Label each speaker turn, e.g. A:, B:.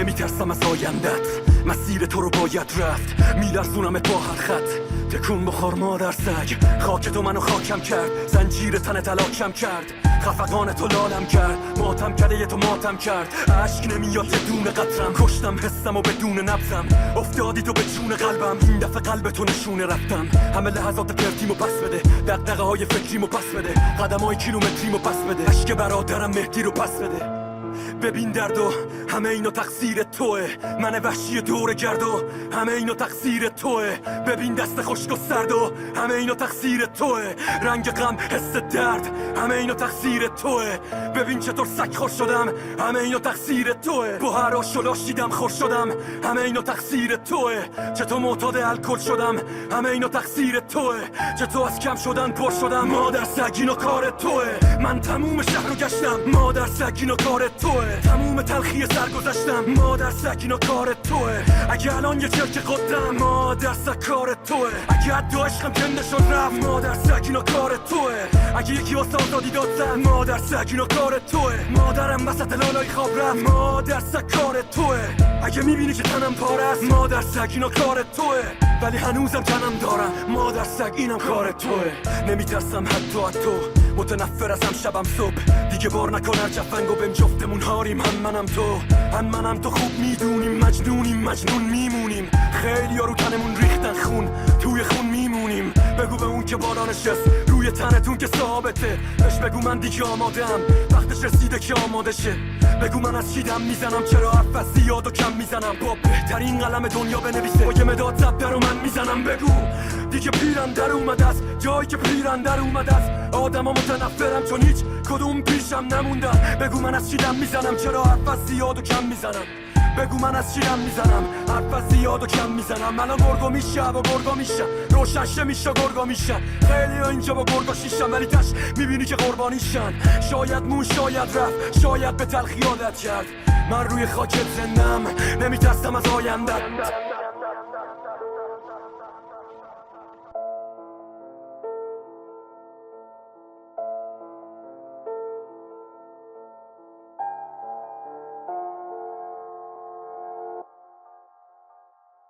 A: نمیترسم از آیندت، مسیر تو رو باید رفت، میلرزونمت با هر خط. تکون بخور مادر سگ، خاک تو منو خاکم کرد، زنجیر تنت هلاکم کرد، خفقان تو لالم کرد، ماتم کرده تو ماتم کرد. عشق نمیاد یه دونه قطرم، کشتم حسم و بدون نبضم، افتادی تو به جون قلبم، این دفعه قلب تو نشونه رفتم. همه لحظات پرتیمو پس بده، دغدغه های فکریمو پس بده، قدم های کیلومتریمو پس بده، عشق برادرم مهدی رو پس بده. ببین درد و همه اینو تقصیر توه، من وحشی دور گرد و همه اینو تقصیر توه. ببین دست خشک و سرد و همه اینو تقصیر توه، رنگ غم حس درد همه اینو تقصیر توه. ببین چطور سگ خور شدم، همه اینو تقصیر توه. با هر آشولاش دیدم خور شدم، همه اینو تقصیر توه. چطور معتاد الکل شدم، همه اینو تقصیر توه. چطور از کم شدن پر شدم، مادر سگ اینو کار توه. من تموم شهر رو گشتم، مادر سگ اینو کار توه. تموم تلخی سر گذشتم، مادر سگ اینو کار توه. اگه الان یه چرک قدم، مادر سگ کار توه. اگه حتی عشقم کنده شد رفت، مادر سگ اینو کار توه. اگه یکی واسه آزادی داد زد، مادر سگ اینو کار توه. مادرم وسط لالای خواب رفت، مادر سگ کار توه. اگه میبینی که تنم پاره است، مادر سگ اینو کار توه. ولی هنوزم تنم دارم، مادر سگ اینم کار توه. نمیترسم حتی از تو، متنفر ازم شبم صبح. دیگه بار نکن هر جفنگو بهم جفتمون هاریم، هم منم تو خوب میدونیم، مجنون میمونیم. خیلی ها رو تنمون ریختن خون، توی خون میمونیم. بگو به اون که بالا نشست روی تنتون که ثابته، بهش بگو من دیگه آمادم، وقتش رسیده که آماده شه. بگو من از چی دم میزنم، چرا حرف از زیاد و کم میزنم، با بهترین قلم دنیا بنویسه، با یه مداد زبده رو من میزنم. بگو دیگه پیرم در اومده است، جایی که پیرم در اومده است. آدما متنفرم چون هیچ کدوم پیشم نموندن. بگو من از چی دم میزنم، چرا حرف از زیاد و کم میزنم. بگو من از چی دم میزنم، حرف از زیاد و کم میزنم. الان گرگو میشه و گرگا میشه، روشنشه میشه گرگا میشه. خیلی ها اینجا با گرگا شیشن، ولی تش میبینی که قربانیشن. شاید مون شاید رفت، شاید به تلخی عادت کرد. من روی خاکت زندم، نمیترسم از آیندت.